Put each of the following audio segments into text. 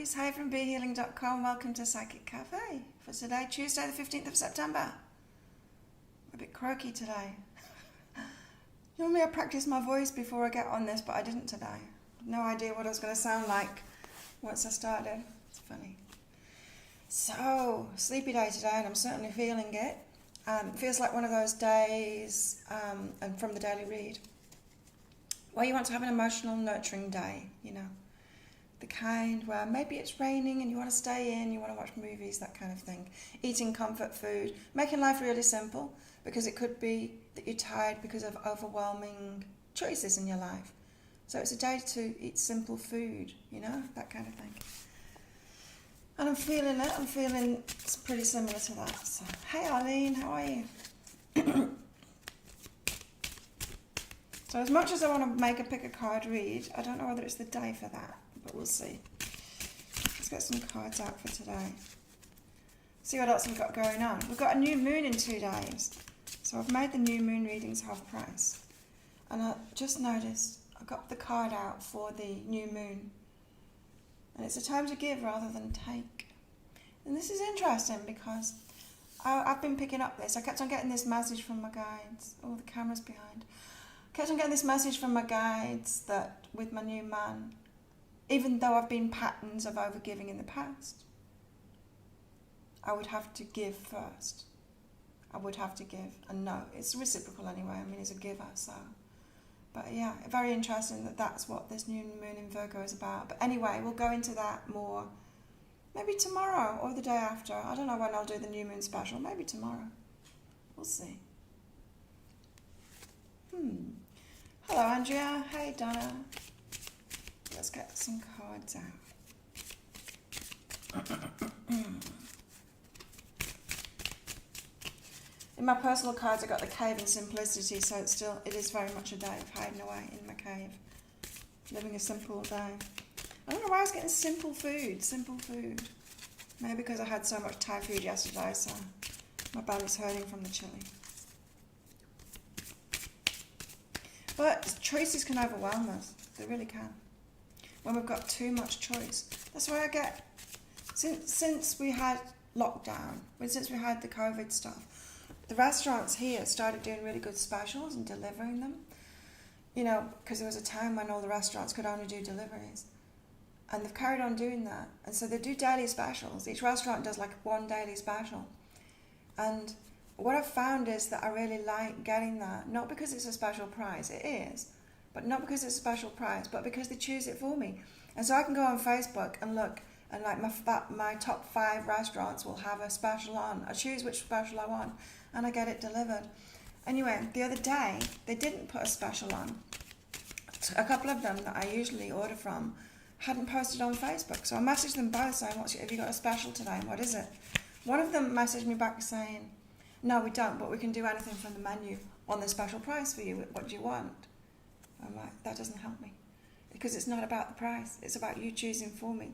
guys, hi from BeHealing.com. Welcome to Psychic Cafe for today, Tuesday the 15th of September. I'm a bit croaky today. Normally I practice my voice before I get on this, but I didn't today. No idea what I was going to sound like once I started. It's funny. So, sleepy day today, and I'm certainly feeling it. Feels like one of those days, and from the daily read, where you want to have an emotional, nurturing day, you know. The kind where maybe it's raining and you want to stay in, you want to watch movies, that kind of thing. Eating comfort food, making life really simple, because it could be that you're tired because of overwhelming choices in your life. So it's a day to eat simple food, you know, that kind of thing. And I'm feeling it, I'm feeling it's pretty similar to that. So, hey Arlene, how are you? So as much as I want to make a pick a card read, I don't know whether it's the day for that, but we'll see. Let's get some cards out for today. See what else we've got going on. We've got a new moon in 2 days. So I've made the new moon readings half price. And I just noticed I got the card out for the new moon. And it's a time to give rather than take. And this is interesting because I've been picking up this. I kept on getting this message from my guides. Oh, the camera's behind. Kept on getting this message from my guides that with my new man, even though I've been patterns of overgiving in the past, I would have to give first. I would have to give. And no, it's reciprocal anyway. I mean, it's a giver, so. But yeah, very interesting that that's what this new moon in Virgo is about. But anyway, we'll go into that more maybe tomorrow or the day after. I don't know when I'll do the new moon special. Maybe tomorrow. We'll see. Hello, Andrea. Hey, Donna. Let's get some cards out. In my personal cards, I got the cave and simplicity, so it is very much a day of hiding away in my cave, living a simple day. I don't know why I was getting simple food. Maybe because I had so much Thai food yesterday, so my belly's hurting from the chili. But choices can overwhelm us. They really can. When we've got too much choice. That's why I get, since we had lockdown, since we had the COVID stuff, the restaurants here started doing really good specials and delivering them. You know, because there was a time when all the restaurants could only do deliveries. And they've carried on doing that. And so they do daily specials. Each restaurant does like one daily special. And what I've found is that I really like getting that, not because it's a special price, it is, but not because it's a special price, but because they choose it for me. And so I can go on Facebook and look, and like my top 5 restaurants will have a special on. I choose which special I want, and I get it delivered. Anyway, the other day, they didn't put a special on. A couple of them that I usually order from hadn't posted on Facebook, so I messaged them both saying, have you got a special today, and what is it? One of them messaged me back saying, no, we don't, but we can do anything from the menu on the special price for you. What do you want? I'm like, that doesn't help me. Because it's not about the price. It's about you choosing for me.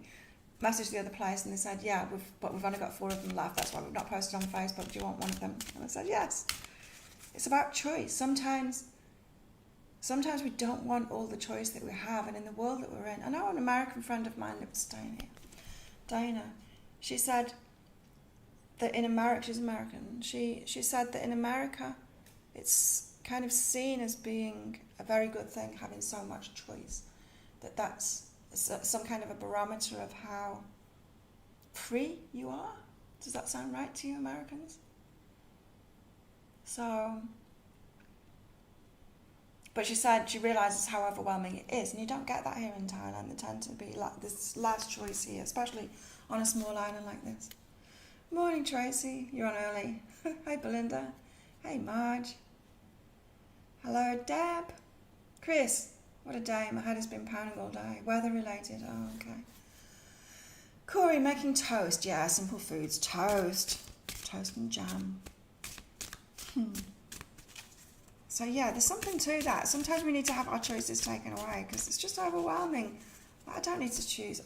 Messaged the other place and they said, yeah, but we've only got 4 of them left. That's why we've not posted on Facebook. Do you want one of them? And I said, yes. It's about choice. Sometimes we don't want all the choice that we have. And in the world that we're in, I know an American friend of mine that was staying here, Dana, she said, that in America, she's American, she said that in America it's kind of seen as being a very good thing having so much choice, that's some kind of a barometer of how free you are. Does that sound right to you Americans? So, but she said she realises how overwhelming it is, and you don't get that here in Thailand. They tend to be like this last choice here, especially on a small island like this. Morning, Tracy. You're on early. Hi, Belinda. Hey, Marge. Hello, Deb. Chris. What a day. My head has been pounding all day. Weather related. Oh, okay. Corey, making toast. Yeah, simple foods. Toast. Toast and jam. So, yeah, there's something to that. Sometimes we need to have our choices taken away because it's just overwhelming. I don't need to choose.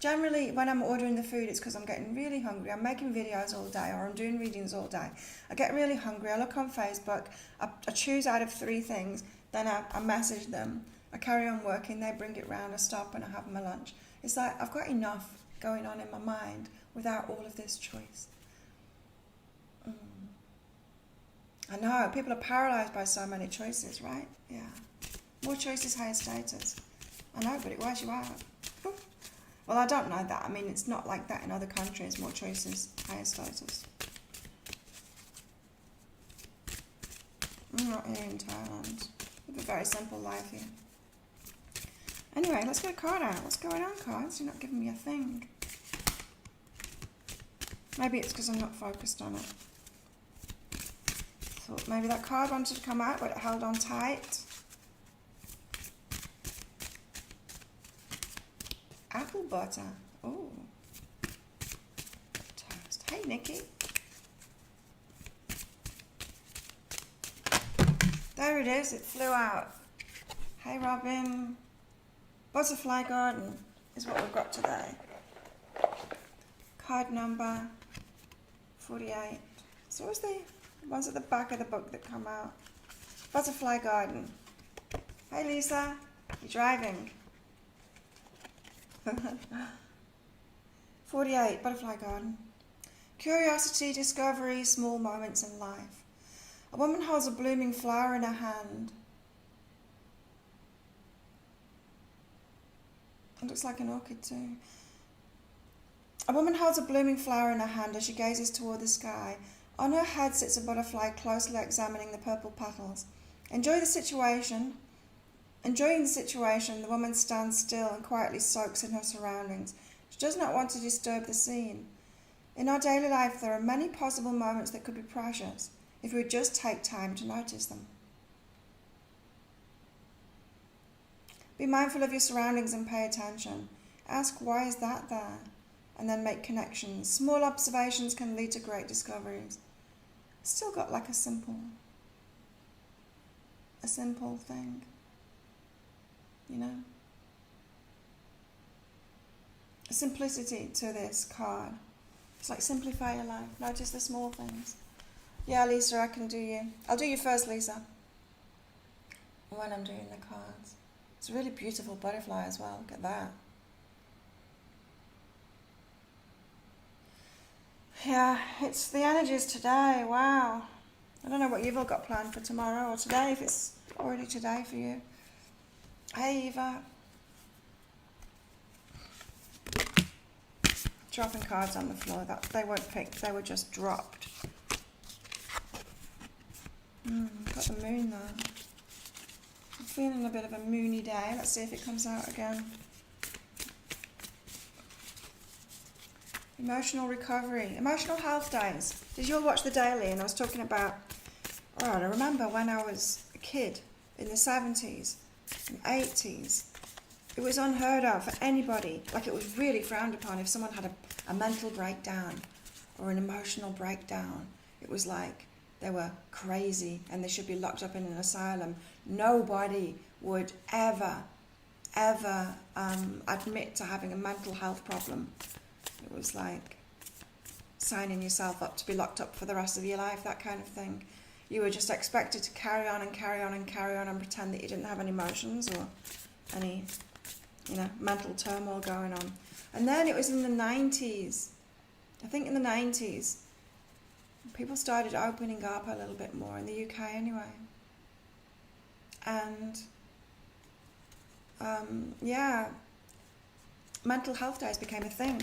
Generally, when I'm ordering the food, it's because I'm getting really hungry. I'm making videos all day or I'm doing readings all day. I get really hungry. I look on Facebook. I choose out of 3 things. Then I message them. I carry on working. They bring it round. I stop and I have my lunch. It's like I've got enough going on in my mind without all of this choice. I know, people are paralysed by so many choices, right? Yeah. More choices, higher status. I know, but it wears you out. Well, I don't know that. I mean, it's not like that in other countries. More choices, higher status. I'm not here in Thailand. We have a very simple life here. Anyway, let's get a card out. What's going on, cards? You're not giving me a thing. Maybe it's because I'm not focused on it. Thought maybe that card wanted to come out, but it held on tight. Apple butter. Oh. Toast. Hey, Nikki. There it is. It flew out. Hey, Robin. Butterfly Garden is what we've got today. Card number 48. So what's the ones at the back of the book that come out? Butterfly Garden. Hey, Lisa. You're driving. 48, Butterfly Garden. Curiosity, discovery, small moments in life. A woman holds a blooming flower in her hand. It looks like an orchid too. A woman holds a blooming flower in her hand as she gazes toward the sky. On her head sits a butterfly closely examining the purple petals. Enjoying the situation, the woman stands still and quietly soaks in her surroundings. She does not want to disturb the scene. In our daily life, there are many possible moments that could be precious if we would just take time to notice them. Be mindful of your surroundings and pay attention. Ask, why is that there? And then make connections. Small observations can lead to great discoveries. Still got like a simple thing. You know? A simplicity to this card. It's like simplify your life. Notice the small things. Yeah, Lisa, I can do you. I'll do you first, Lisa. When I'm doing the cards. It's a really beautiful butterfly as well. Look at that. Yeah, it's the energies today. Wow. I don't know what you've all got planned for tomorrow or today, if it's already today for you. Hey, Eva. Dropping cards on the floor. That they weren't picked, they were just dropped. Got the moon there. I'm feeling a bit of a moony day. Let's see if it comes out again. Emotional recovery. Emotional health days. Did you all watch the daily? And I was talking about, I remember when I was a kid in the 70s and 80s. It was unheard of for anybody. Like, it was really frowned upon if someone had a mental breakdown or an emotional breakdown. It was like they were crazy and they should be locked up in an asylum. Nobody would ever admit to having a mental health problem. It was like signing yourself up to be locked up for the rest of your life, that kind of thing. You were just expected to carry on and carry on and carry on and pretend that you didn't have any emotions or any, mental turmoil going on. And then it was in the 90s, I think in the 90s, people started opening up a little bit more, in the UK anyway. And, mental health days became a thing.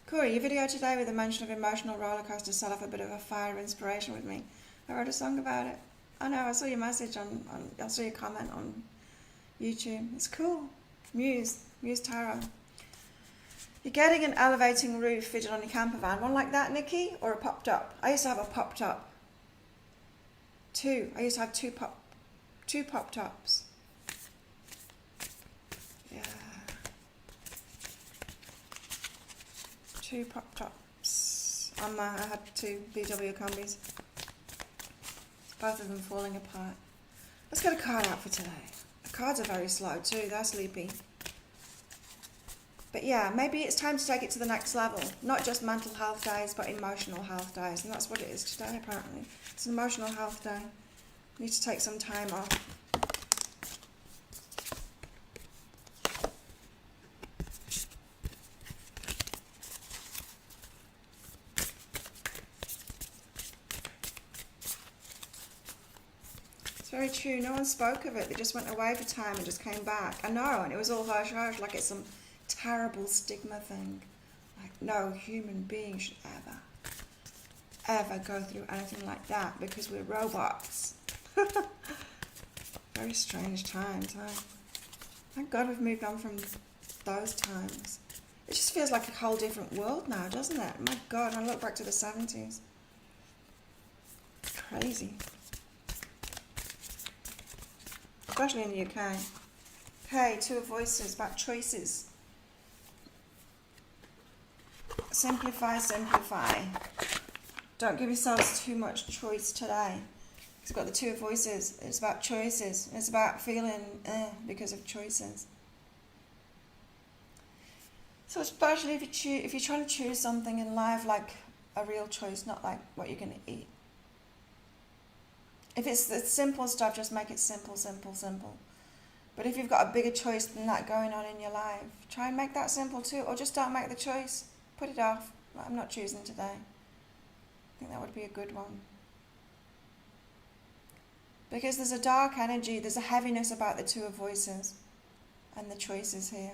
Corey, your video today with the mention of emotional roller coaster set off a bit of a fire of inspiration with me. I wrote a song about it. I know, I saw your message I saw your comment on YouTube. It's cool. Muse Tarot. You're getting an elevating roof fitted on your camper van. One like that, Nikki? Or a popped up? I used to have a popped up. I used to have two pop tops. Yeah. 2 pop tops. I had 2 VW combis. Both of them falling apart. Let's get a card out for today. The cards are very slow too, they're sleepy. But yeah, maybe it's time to take it to the next level. Not just mental health days, but emotional health days. And that's what it is today, apparently. It's an emotional health day. Need to take some time off. It's very true. No one spoke of it. They just went away for time and just came back. I know, and it was all hush hush, like it's some terrible stigma thing. Like no human being should ever go through anything like that because we're robots. Very strange times, huh? Thank God we've moved on from those times. It just feels like a whole different world now, doesn't it? My God, I look back to the 70s. Crazy. Especially in the UK. Okay, two voices about choices. Simplify, simplify. Don't give yourselves too much choice today. It's got the two voices. It's about choices. It's about feeling because of choices. So especially if you're trying to choose something in life, like a real choice, not like what you're going to eat. If it's the simple stuff, just make it simple, simple, simple. But if you've got a bigger choice than that going on in your life, try and make that simple too, or just don't make the choice. Put it off. I'm not choosing today. I think that would be a good one. Because there's a dark energy, there's a heaviness about the two of voices and the choices here.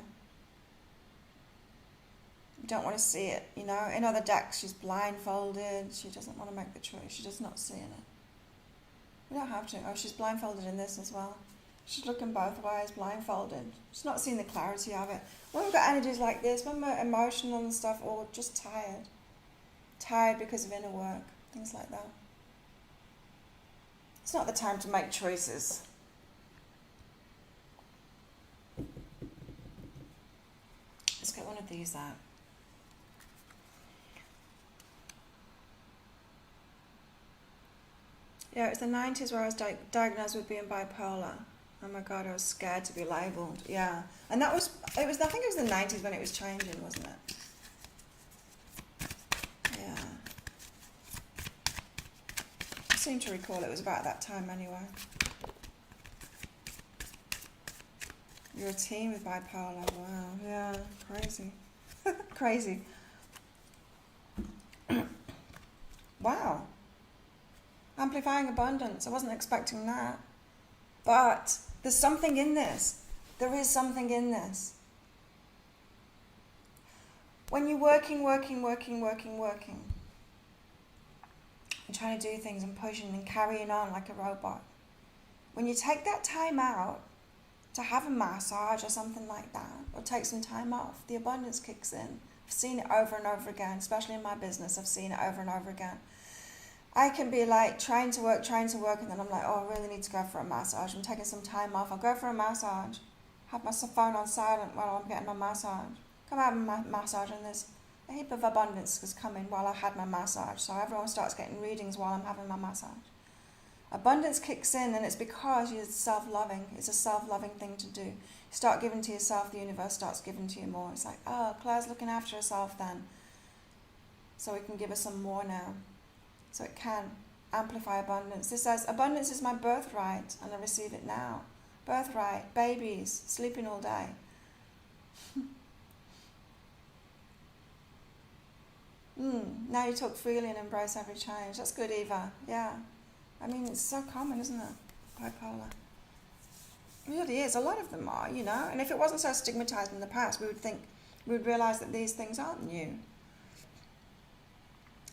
You don't want to see it, you know. In other decks, she's blindfolded. She doesn't want to make the choice. She's just not seeing it. We don't have to. Oh, she's blindfolded in this as well. She's looking both ways, blindfolded. She's not seeing the clarity of it. When we've got energies like this, when we're emotional and stuff, or just tired. Tired because of inner work, things like that. It's not the time to make choices. Let's get one of these out. Yeah, it's the 90s where I was diagnosed with being bipolar. Oh my God, I was scared to be labelled. Yeah, and I think it was the 90s when it was changing, wasn't it? Yeah. I seem to recall it was about that time anyway. You're a teen with bipolar. Wow. Yeah, crazy. Crazy. Wow. Amplifying abundance. I wasn't expecting that. But there's something in this. There is something in this. When you're working, and trying to do things and pushing and carrying on like a robot, when you take that time out to have a massage or something like that, or take some time off, the abundance kicks in. I've seen it over and over again, especially in my business. I've seen it over and over again. I can be like trying to work, and then I'm like, oh, I really need to go for a massage. I'm taking some time off. I'll go for a massage, have my phone on silent while I'm getting my massage. Come have a massage, and there's a heap of abundance is coming while I had my massage. So everyone starts getting readings while I'm having my massage. Abundance kicks in, and it's because you're self-loving. It's a self-loving thing to do. You start giving to yourself, the universe starts giving to you more. It's like, oh, Claire's looking after herself then, so we can give her some more now. So it can amplify abundance. This says, abundance is my birthright, and I receive it now. Birthright, babies, sleeping all day. Now you talk freely and embrace every change. That's good, Eva. Yeah. I mean, it's so common, isn't it? Bipolar. It really is. A lot of them are, you know. And if it wasn't so stigmatized in the past, we would realize that these things aren't new.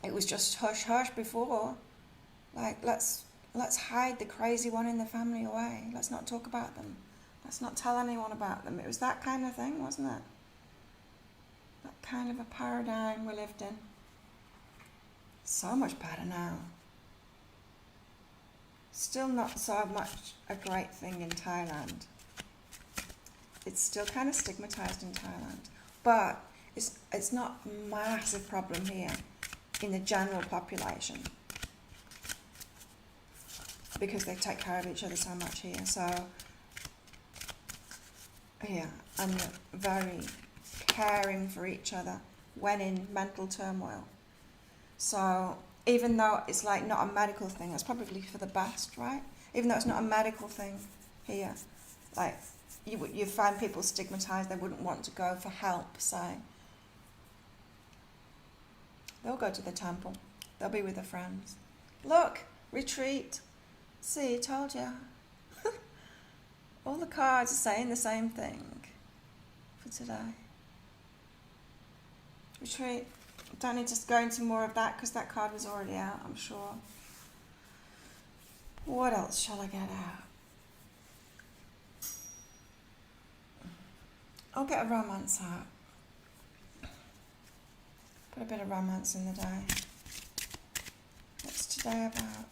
It was just hush hush before. Like, let's hide the crazy one in the family away. Let's not talk about them. Let's not tell anyone about them. It was that kind of thing, wasn't it? That kind of a paradigm we lived in. So much better now. Still not so much a great thing in Thailand. It's still kind of stigmatized in Thailand. But it's not a massive problem here in the general population, because they take care of each other so much here. So yeah, and very caring for each other when in mental turmoil. So even though it's like not a medical thing, it's probably for the best, right? Even though it's not a medical thing here, like you find people stigmatized, they wouldn't want to go for help, say. They'll go to the temple. They'll be with their friends. Look, retreat. See, told you. All the cards are saying the same thing for today. Retreat. Don't need to go into more of that because that card was already out, I'm sure. What else shall I get out? I'll get a romance out. Put a bit of romance in the day. What's today about?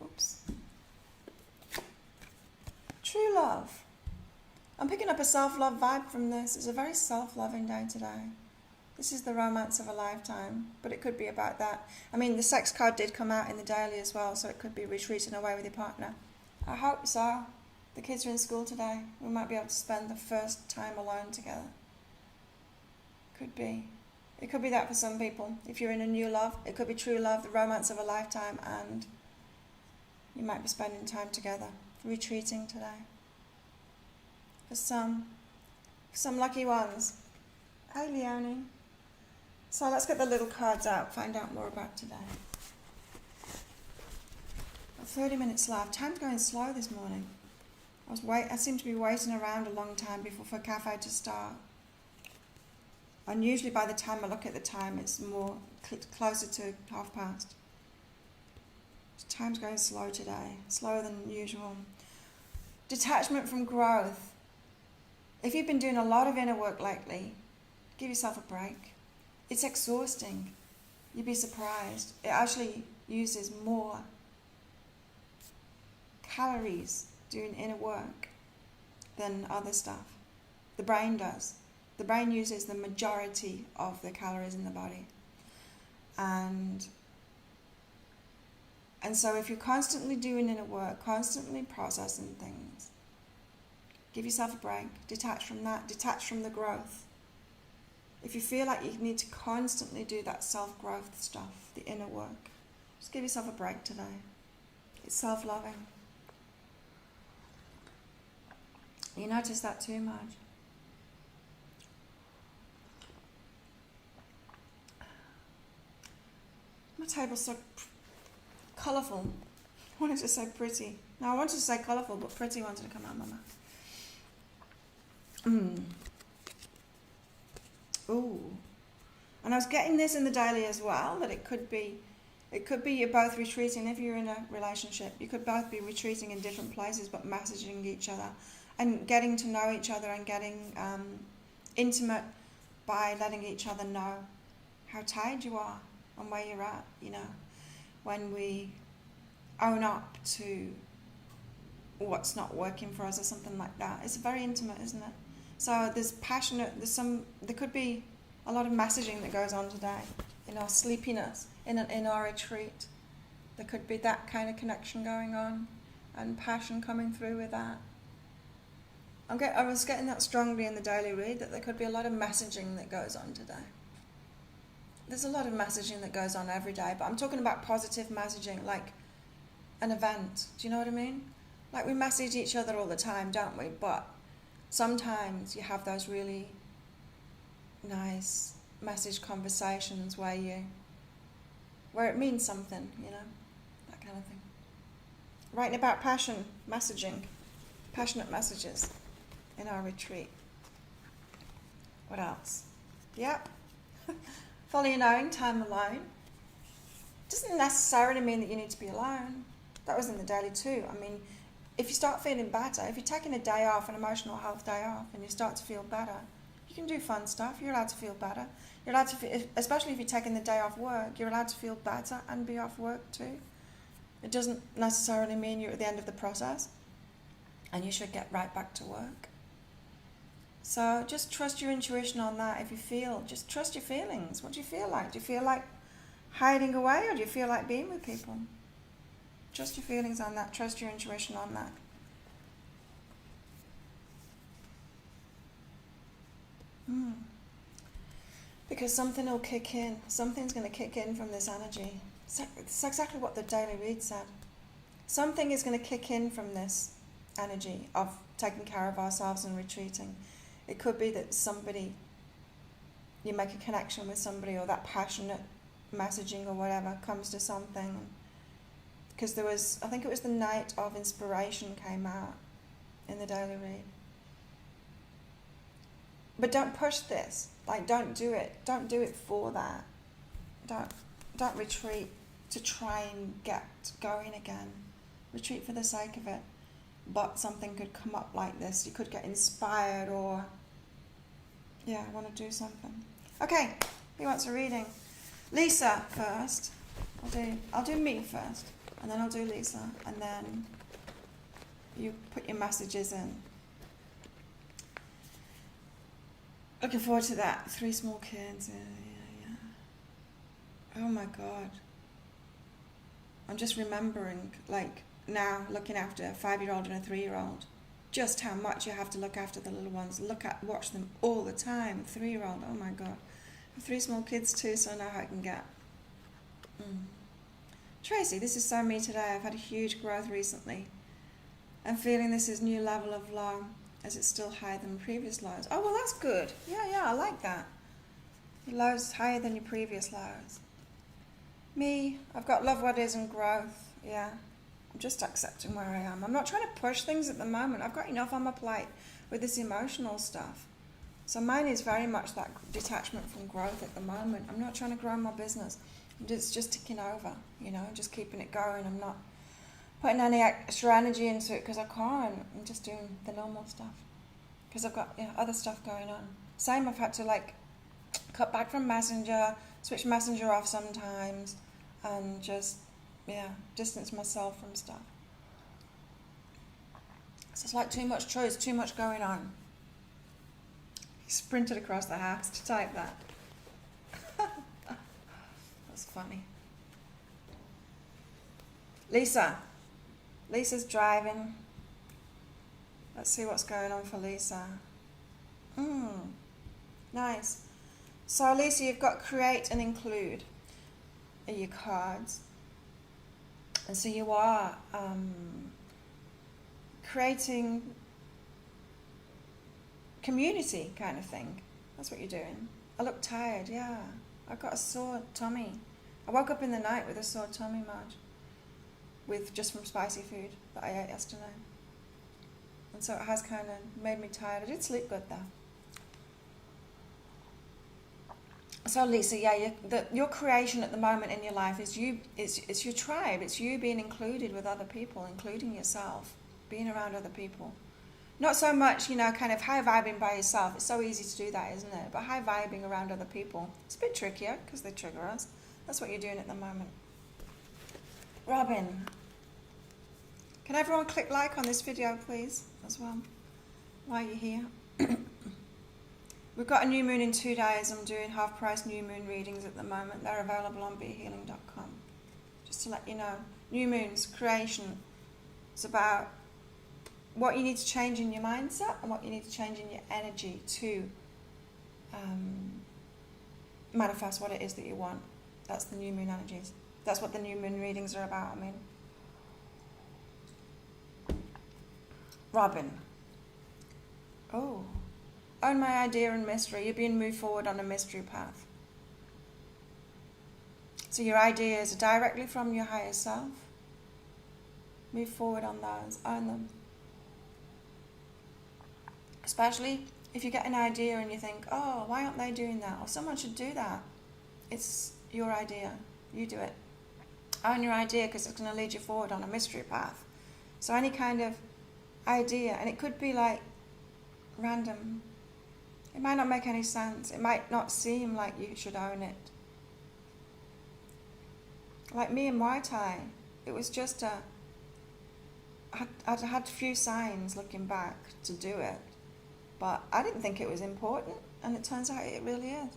Oops. True love. I'm picking up a self-love vibe from this. It's a very self-loving day today. This is the romance of a lifetime, but it could be about that. I mean, the sex card did come out in the daily as well, so it could be retreating away with your partner. I hope so. The kids are in school today. We might be able to spend the first time alone together. Could be. It could be that for some people. If you're in a new love, it could be true love, the romance of a lifetime, and you might be spending time together, retreating today. For some lucky ones. Hey, Leonie. So let's get the little cards out, find out more about today. 30 minutes left. Time's going slow this morning. I seem to be waiting around a long time for cafe to start. And usually by the time I look at the time, it's more closer to past. Time's going slow today, slower than usual. Detachment from growth. If you've been doing a lot of inner work lately, give yourself a break. It's exhausting. You'd be surprised. It actually uses more calories doing inner work than other stuff. The brain does. The brain uses the majority of the calories in the body. And so if you're constantly doing inner work, constantly processing things, give yourself a break. Detach from that. Detach from the growth. If you feel like you need to constantly do that self-growth stuff, the inner work, just give yourself a break today. It's self-loving. You notice that too, Marge? My table's so colourful. I wanted to say pretty. No, I wanted to say colourful, but pretty wanted to come out of my mouth. Ooh. And I was getting this in the daily as well, that it could be you're both retreating. If you're in a relationship, you could both be retreating in different places, but messaging each other and getting to know each other and getting intimate by letting each other know how tired you are and where you're at, you know, when we own up to what's not working for us or something like that. It's very intimate, isn't it? So there could be a lot of messaging that goes on today in our sleepiness, in our retreat. There could be that kind of connection going on and passion coming through with that. I was getting that strongly in the daily read, that there could be a lot of messaging that goes on today. There's a lot of messaging that goes on every day, but I'm talking about positive messaging, like an event. Do you know what I mean? Like we message each other all the time, don't we? But sometimes you have those really nice message conversations where it means something, you know, that kind of thing. Writing about passion, messaging, passionate messages in our retreat. What else? Yep. Follow your knowing, time alone. Doesn't necessarily mean that you need to be alone. That was in the daily too. I mean, if you start feeling better, if you're taking a day off, an emotional health day off, and you start to feel better, you can do fun stuff. You're allowed to feel better. You're allowed to feel, especially if you're taking the day off work, you're allowed to feel better and be off work too. It doesn't necessarily mean you're at the end of the process, and you should get right back to work. So just trust your intuition on that. If you feel, just trust your feelings. What do you feel like? Do you feel like hiding away, or do you feel like being with people? Trust your feelings on that. Trust your intuition on that. Because something will kick in. Something's going to kick in from this energy. It's exactly what the daily read said. Something is going to kick in from this energy of taking care of ourselves and retreating. It could be that you make a connection with somebody, or that passionate messaging or whatever comes to something. because there was, I think it was the Night of Inspiration came out in the daily read. But don't push this. Like, don't do it. Don't do it for that. Don't retreat to try and get going again. Retreat for the sake of it. But something could come up like this. You could get inspired or, yeah, want to do something. Okay, who wants a reading? Lisa first. I'll do me first, and then I'll do Lisa, and then you put your messages in. Looking forward to that. 3 small kids. Yeah. Oh my God. I'm just remembering, like, now looking after a 5-year-old and a 3-year-old, just how much you have to look after the little ones. Watch them all the time. 3-year-old, oh my God. I have 3 small kids too, so I know how I can get. Tracy, this is so me today. I've had a huge growth recently. I'm feeling this is new level of low, as it's still higher than previous lows. Oh, well, that's good. Yeah, I like that. Your lows higher than your previous lows. Me, I've got love what is and growth. Yeah, I'm just accepting where I am. I'm not trying to push things at the moment. I've got enough on my plate with this emotional stuff. So mine is very much that detachment from growth at the moment. I'm not trying to grow my business. It's just ticking over, just keeping it going. I'm not putting any extra energy into it because I can't. I'm just doing the normal stuff because I've got other stuff going on. Same, I've had to cut back from Messenger, switch Messenger off sometimes, and just distance myself from stuff. So it's like too much choice, too much going on. He sprinted across the house to type that. That's funny. Lisa's driving. Let's see what's going on for Lisa. Nice. So Lisa, you've got create and include in your cards. And so you are creating community kind of thing. That's what you're doing. I look tired, yeah. I've got a sore tummy. I woke up in the night with a sore tummy, Marge. Just from spicy food that I ate yesterday. And so it has kind of made me tired. I did sleep good though. So Lisa, your creation at the moment in your life is you. It's your tribe. It's you being included with other people, including yourself, being around other people. Not so much, kind of high vibing by yourself. It's so easy to do that, isn't it? But high vibing around other people. It's a bit trickier because they trigger us. That's what you're doing at the moment. Robin. Can everyone click like on this video, please, as well, while you're here? We've got a new moon in 2 days. I'm doing half-price new moon readings at the moment. They're available on behealing.com. Just to let you know. New moons, creation. It's about what you need to change in your mindset and what you need to change in your energy to manifest what it is that you want. That's the new moon energies. That's what the new moon readings are about, Robin. Oh. Own my idea and mystery. You're being moved forward on a mystery path. So your ideas are directly from your higher self. Move forward on those. Own them. Especially if you get an idea and you think, oh, why aren't they doing that? Or someone should do that. It's your idea. You do it. Own your idea because it's going to lead you forward on a mystery path. So any kind of idea, and it could be like random. It might not make any sense. It might not seem like you should own it. Like me and Muay Thai, it was just I'd had few signs looking back to do it, but I didn't think it was important, and it turns out it really is.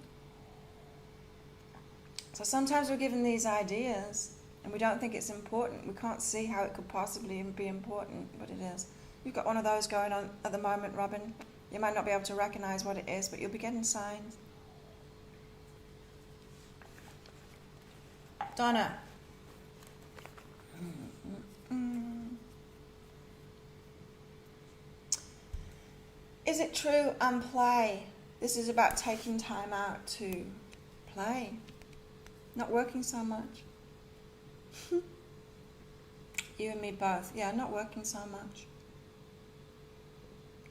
So sometimes we're given these ideas, and we don't think it's important. We can't see how it could possibly be important, but it is. You've got one of those going on at the moment, Robin. You might not be able to recognize what it is, but you'll be getting signs. Donna. Is it true and play? This is about taking time out to play. Not working so much. You and me both. Yeah, not working so much.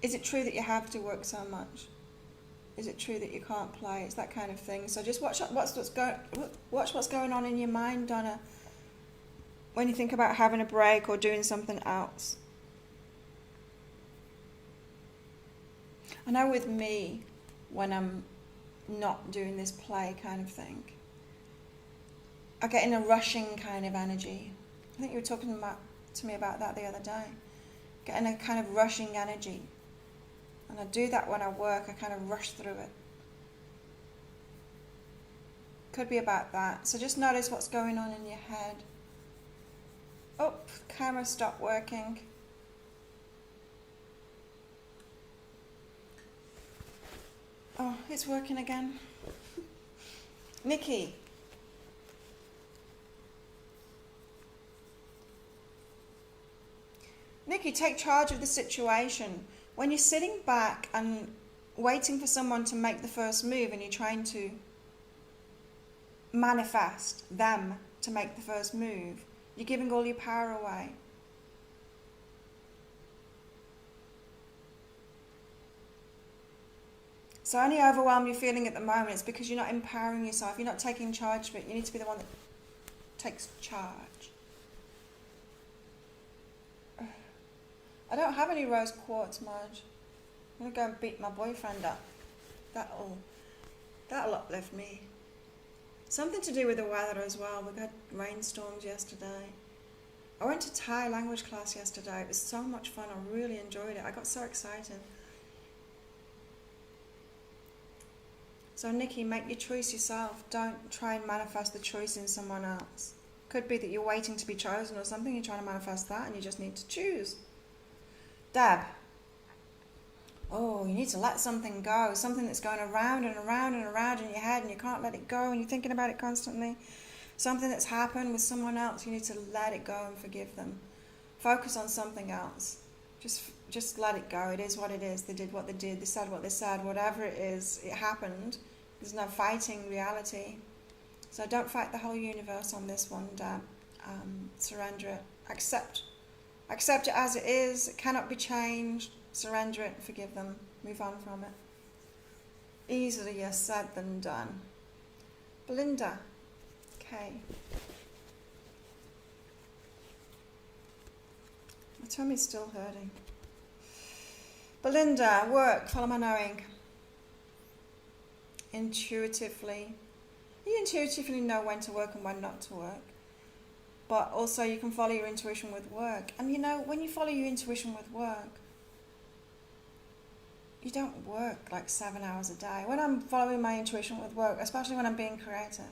Is it true that you have to work so much? Is it true that you can't play? It's that kind of thing. So just watch what's going on in your mind, Donna, when you think about having a break or doing something else. I know with me, when I'm not doing this play kind of thing, I get in a rushing kind of energy. I think you were talking to me about that the other day. Getting a kind of rushing energy. And I do that when I work, I kind of rush through it. Could be about that. So just notice what's going on in your head. Oh, camera stopped working. Oh, it's working again. Nikki. Nikki, take charge of the situation. When you're sitting back and waiting for someone to make the first move and you're trying to manifest them to make the first move, you're giving all your power away. So any overwhelm you're feeling at the moment is because you're not empowering yourself, you're not taking charge of it. You need to be the one that takes charge. I don't have any rose quartz, Marge. I'm going to go and beat my boyfriend up. That'll uplift me. Something to do with the weather as well. We had rainstorms yesterday. I went to Thai language class yesterday. It was so much fun. I really enjoyed it. I got so excited. So Nikki, make your choice yourself. Don't try and manifest the choice in someone else. Could be that you're waiting to be chosen or something. You're trying to manifest that and you just need to choose. Deb. Oh, you need to let something go. Something that's going around and around and around in your head and you can't let it go and you're thinking about it constantly. Something that's happened with someone else, you need to let it go and forgive them. Focus on something else. Just let it go. It is what it is. They did what they did. They said what they said. Whatever it is, it happened. There's no fighting reality. So don't fight the whole universe on this one, Deb. Surrender it. Accept it as it is. It cannot be changed. Surrender it. Forgive them. Move on from it. Easier said than done. Belinda. Okay. My tummy's still hurting. Belinda, work. Follow my knowing. Intuitively. You intuitively know when to work and when not to work. But also you can follow your intuition with work. And you know, when you follow your intuition with work, you don't work like 7 hours a day. When I'm following my intuition with work, especially when I'm being creative,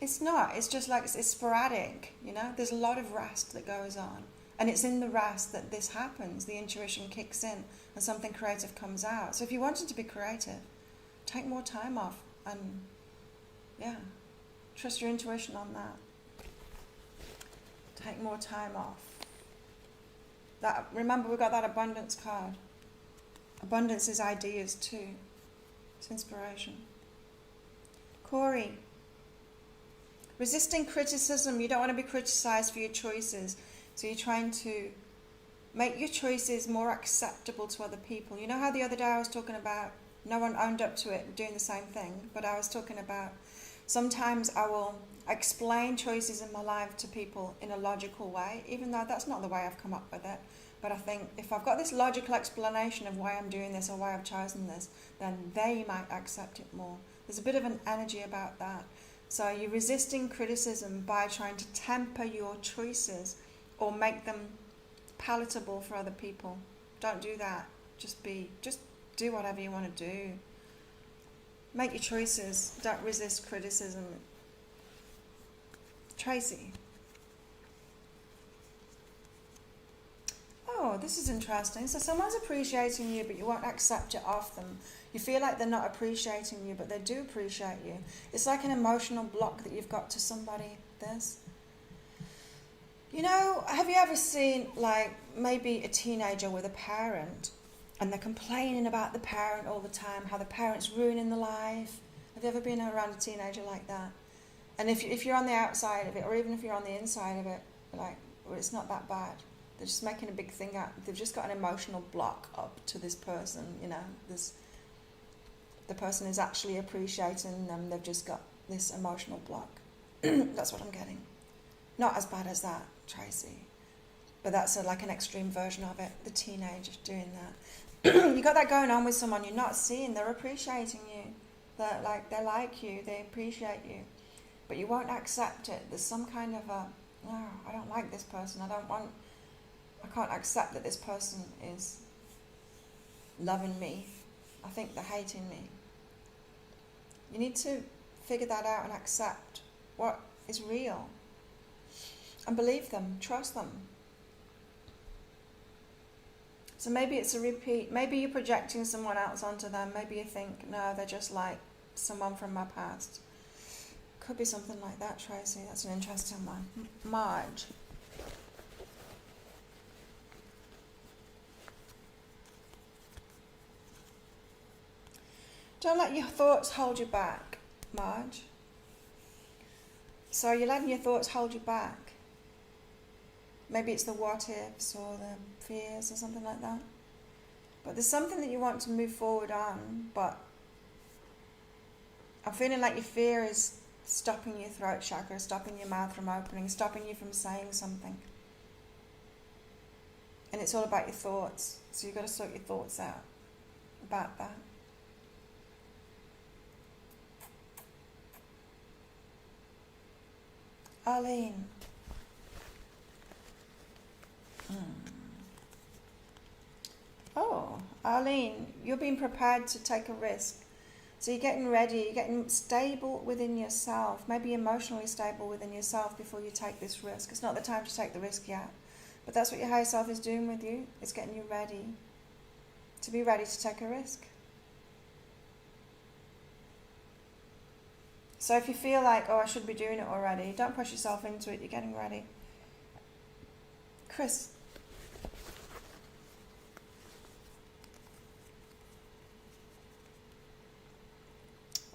it's not. It's just like it's sporadic, you know. There's a lot of rest that goes on. And it's in the rest that this happens. The intuition kicks in and something creative comes out. So if you wanted to be creative, take more time off and, yeah, trust your intuition on that. Take more time off. Remember, we got that abundance card. Abundance is ideas too. It's inspiration. Corey. Resisting criticism. You don't want to be criticized for your choices. So you're trying to make your choices more acceptable to other people. You know how the other day I was talking about no one owned up to it doing the same thing, but I was talking about sometimes I will explain choices in my life to people in a logical way, even though that's not the way I've come up with it. But I think if I've got this logical explanation of why I'm doing this or why I've chosen this, then they might accept it more. There's a bit of an energy about that. So you're resisting criticism by trying to temper your choices or make them palatable for other people. Don't do that. Just do whatever you want to do. Make your choices. Don't resist criticism. Tracy. Oh, this is interesting. So someone's appreciating you, but you won't accept it of them. You feel like they're not appreciating you, but they do appreciate you. It's like an emotional block that you've got to somebody, this. You know, have you ever seen, like, maybe a teenager with a parent, and they're complaining about the parent all the time, how the parent's ruining the life? Have you ever been around a teenager like that? And if you're on the outside of it, or even if you're on the inside of it, like, well, it's not that bad. They're just making a big thing out. They've just got an emotional block up to this person, the person is actually appreciating them. They've just got this emotional block. That's what I'm getting. Not as bad as that, Tracy. But that's like an extreme version of it. The teenager doing that. You got that going on with someone you're not seeing. They're appreciating you. They like you. They appreciate you. But you won't accept it. There's some kind of no, I don't like this person. I can't accept that this person is loving me. I think they're hating me. You need to figure that out and accept what is real. And believe them, trust them. So maybe it's a repeat. Maybe you're projecting someone else onto them. Maybe you think, no, they're just like someone from my past. Could be something like that, Tracy. That's an interesting one. Marge. Don't let your thoughts hold you back, Marge. So you're letting your thoughts hold you back. Maybe it's the what ifs or the fears or something like that. But there's something that you want to move forward on, but I'm feeling like your fear is stopping your throat chakra, stopping your mouth from opening, stopping you from saying something. And it's all about your thoughts. So you've got to sort your thoughts out about that. Arlene. Oh, Arlene, you're being prepared to take a risk. So you're getting ready, you're getting stable within yourself, maybe emotionally stable within yourself before you take this risk. It's not the time to take the risk yet. But that's what your higher self is doing with you. It's getting you ready to be ready to take a risk. So if you feel like, oh, I should be doing it already, don't push yourself into it. You're getting ready. Chris.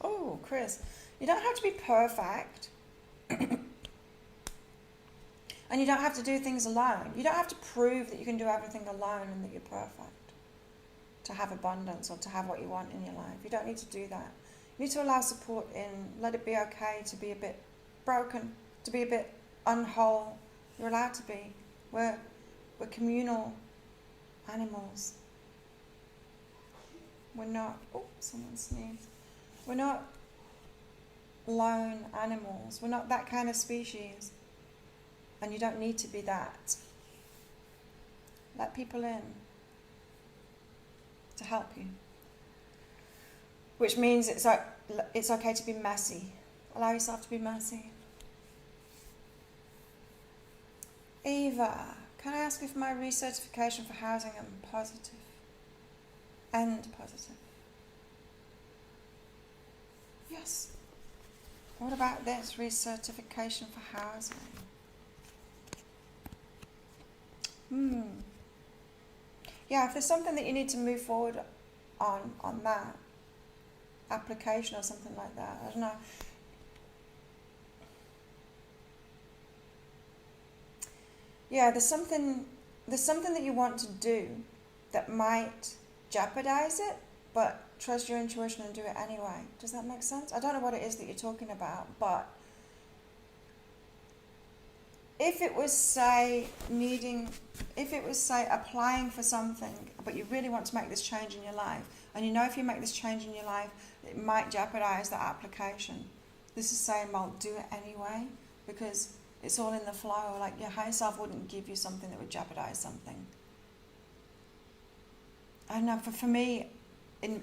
Oh, Chris. You don't have to be perfect. And you don't have to do things alone. You don't have to prove that you can do everything alone and that you're perfect to have abundance or to have what you want in your life. You don't need to do that. You need to allow support in. Let it be okay to be a bit broken, to be a bit unwhole. You're allowed to be. We're communal animals. We're not, someone sneezed. We're not lone animals. We're not that kind of species. And you don't need to be that. Let people in to help you. Which means it's okay to be messy. Allow yourself to be messy. Eva, can I ask if my recertification for housing and positive? Yes. What about this recertification for housing? Yeah, if there's something that you need to move forward on that application or something like that, I don't know. Yeah, there's something that you want to do that might jeopardize it, but trust your intuition and do it anyway. Does that make sense? I don't know what it is that you're talking about, but if it was say applying for something, but you really want to make this change in your life, and you know if you make this change in your life, it might jeopardize that application. This is saying, well, do it anyway, because it's all in the flow. Like your higher self wouldn't give you something that would jeopardize something. I don't know, for me, in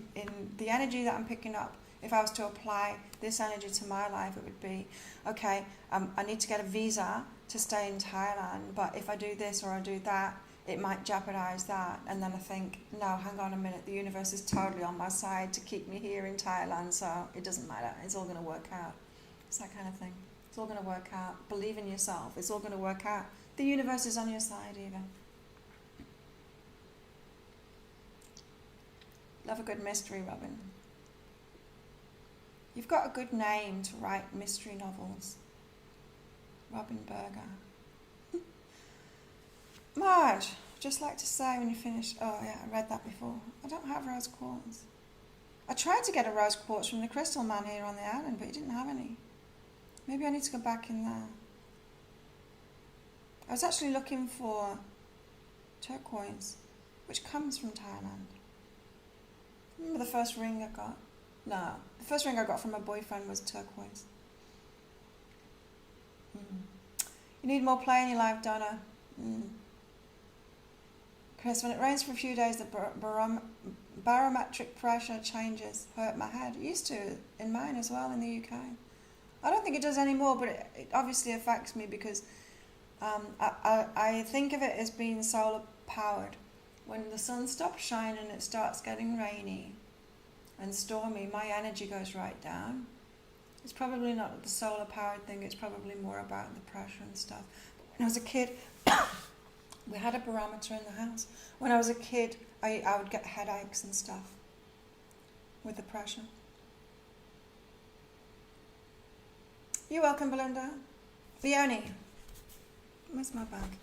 the energy that I'm picking up, if I was to apply this energy to my life, it would be, okay, I need to get a visa to stay in Thailand, but if I do this or I do that, it might jeopardize that. And then I think, no, hang on a minute, the universe is totally on my side to keep me here in Thailand, so it doesn't matter, it's all going to work out. It's that kind of thing. It's all going to work out. Believe in yourself, it's all going to work out. The universe is on your side, even. Love a good mystery, Robin. You've got a good name to write mystery novels. Robin Berger. Marge, just like to say when you finish. Oh yeah, I read that before. I don't have rose quartz. I tried to get a rose quartz from the crystal man here on the island, but he didn't have any. Maybe I need to go back in there. I was actually looking for turquoise, which comes from Thailand. Remember the first ring I got? No, the first ring I got from my boyfriend was turquoise. You need more play in your life, Donna. Chris, when it rains for a few days, the barometric pressure changes. Hurt my head. It used to in mine as well in the UK. I don't think it does anymore, but it obviously affects me because I think of it as being solar powered. When the sun stops shining, it starts getting rainy and stormy, my energy goes right down. It's probably not the solar powered thing, it's probably more about the pressure and stuff. When I was a kid, we had a barometer in the house. When I was a kid, I would get headaches and stuff with the pressure. You're welcome, Belinda. Leonie. Where's my bag?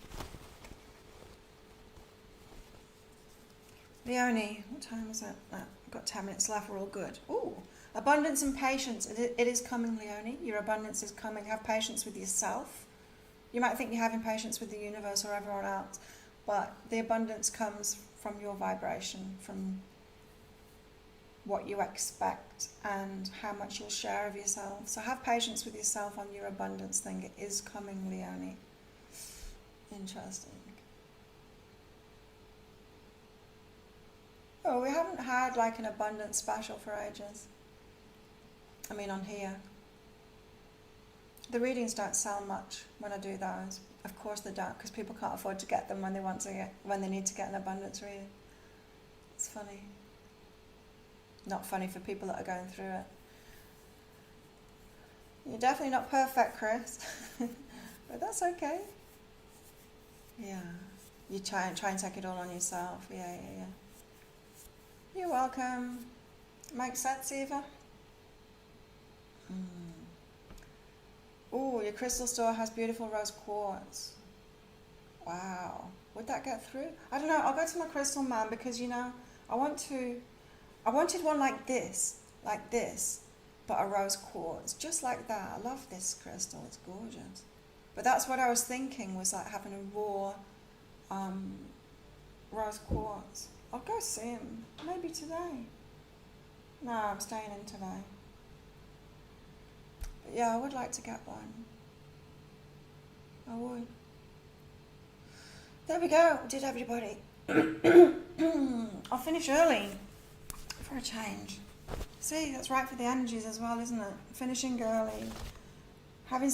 Leonie, what time is it? I've got 10 minutes left, we're all good. Ooh, abundance and patience. It is coming, Leonie. Your abundance is coming. Have patience with yourself. You might think you're having patience with the universe or everyone else, but the abundance comes from your vibration, from what you expect and how much you'll share of yourself. So have patience with yourself on your abundance thing. It is coming, Leonie. Interesting. Oh, we haven't had like an abundance special for ages. I mean, on here. The readings don't sell much when I do those. Of course they don't, because people can't afford to get them when they need to get an abundance reading. It's funny. Not funny for people that are going through it. You're definitely not perfect, Chris. But that's okay. Yeah. You try and take it all on yourself. Yeah. You're welcome. Makes sense, Eva? Oh, your crystal store has beautiful rose quartz. Wow. Would that get through? I don't know. I'll go to my crystal man because, I wanted one like this, but a rose quartz, just like that. I love this crystal. It's gorgeous. But that's what I was thinking, was like having a raw rose quartz. I'll go see him. Maybe today. No, I'm staying in today. But yeah, I would like to get one. I would. There we go. Did everybody? I'll finish early for a change. See, that's right for the energies as well, isn't it? Finishing early. Having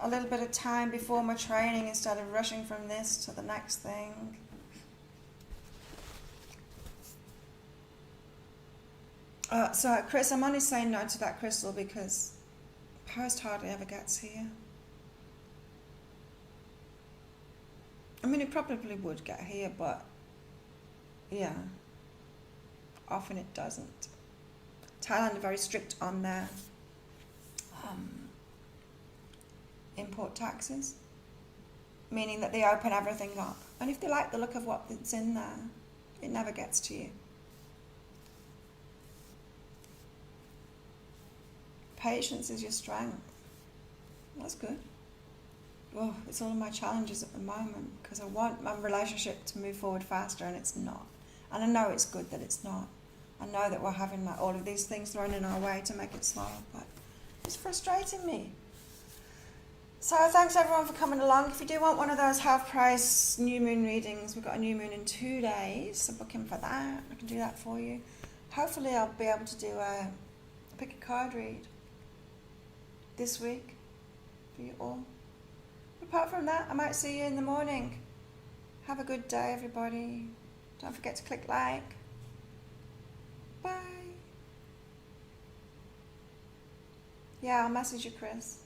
a little bit of time before my training instead of rushing from this to the next thing. So, Chris, I'm only saying no to that crystal because post hardly ever gets here. I mean, it probably would get here, but yeah, often it doesn't. Thailand are very strict on their import taxes, meaning that they open everything up. And if they like the look of what's in there, it never gets to you. Patience is your strength. That's good. Oh, it's all of my challenges at the moment because I want my relationship to move forward faster and it's not. And I know it's good that it's not. I know that we're having like all of these things thrown in our way to make it slow, but it's frustrating me. So thanks everyone for coming along. If you do want one of those half price new moon readings, we've got a new moon in 2 days, so book in for that. I can do that for you. Hopefully I'll be able to do a pick a card read this week for you all. Apart from that, I might see you in the morning. Have a good day, everybody. Don't forget to click like. Bye. Yeah, I'll message you, Chris.